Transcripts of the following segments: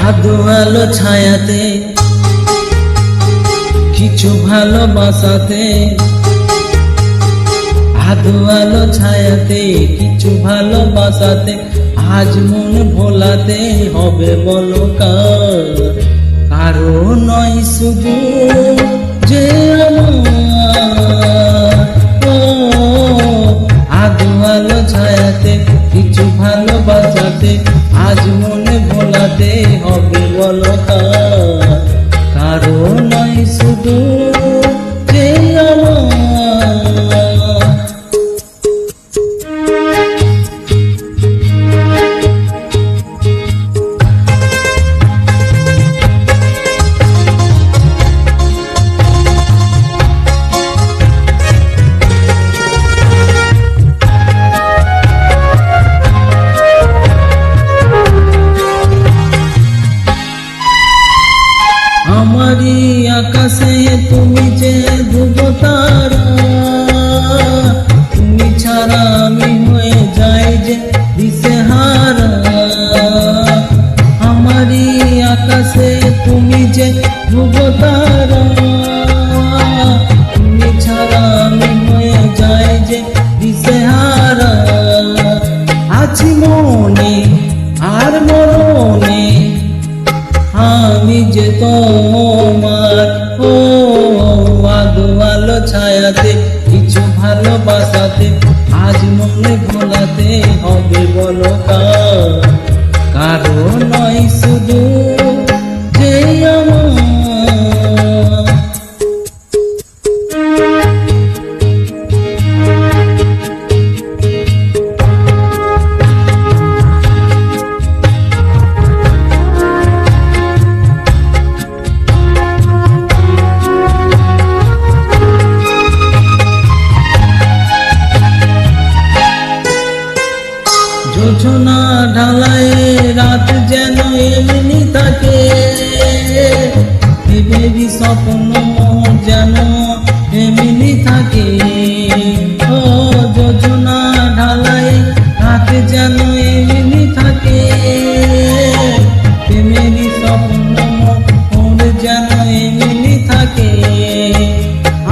আধো আলো ছায়াতে কিছু ভালোবাসাতে, আধো আলো ছায়াতে কিছু ভালোবাসাতে, আজ মন ভোলাতে হবে বলো কারো নয় শুধু যে আধো আলো ছায়াতে কিছু ভালোবাসাতে, আজ মনে ভোলাতে হবে বলো কারো নয় শুধু যে আমারি আকাশে তুমি যে ধ্রুবতারা, তুমি ছাড়া আমি হয়ে যাই যে দিশেহারা। আমারি আকাশে তুমি যে ধ্রুবতারা, তুমি ছাড়া আমি হয়ে যাই যে দিশেহারা। আছি মনে আর মরণে আমি যে তোমার, আধো আলো ছায়াতে কিছু ভালোবাসাতে, আজ মনে ভোলাতে হবে বলো কারো নয় শুধু যে যোজনা ঢালায় রাত যেন এমনি থাকে, ভেবেরি স্বপ্ন যেন এমনি থাকে। ও যোজনা ঢালায় রাত যেন এমনি থাকে, ভেবেরি স্বপ্ন যেন এমনি থাকে।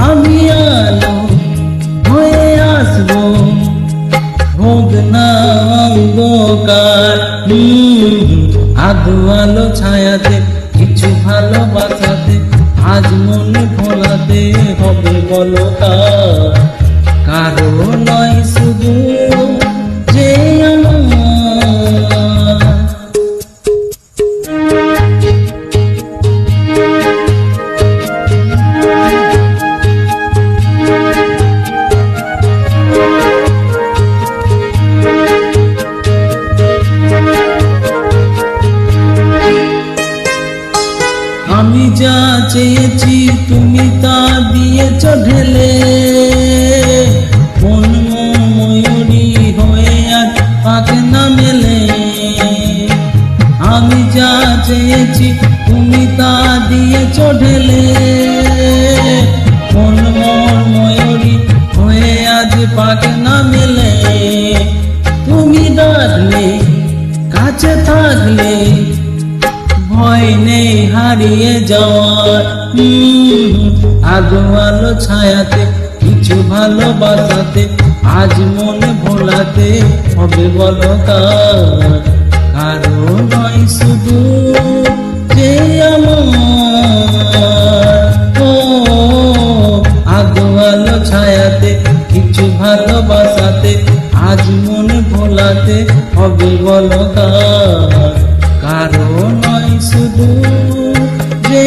আমি আলো হয়ে আসবো হোক না অন্ধকার, আধো আলো ছায়াতে কিছু ভালোবাসাতে, আজ মনে ভোলাতে হবে বলো কারো নয় শুধু যে আমি যা চেয়েছি তুমি তা দিয়েছ ঢেলে, মন ময়ূরী হয়ে আজ পাকে না মেলে। আমি যা চেয়েছি তুমি তা দিয়েছ ঢেলে, মন ময়ূরী হয়ে আজ পাকে না মেলে। তুমি ডাকলে কাছে থাকলে ভয় নেই হারিয়ে যাওয়ার, আধো আলো ছায়াতে কিছু ভালোবাসাতে, আজ মনে ভোলাতে হবে বলো কারো নয় শুধু যে আধো আলো ছায়াতে কিছু ভালোবাসাতে, আজ মনে ভোলাতে হবে বলো কারো নয় শুধু যে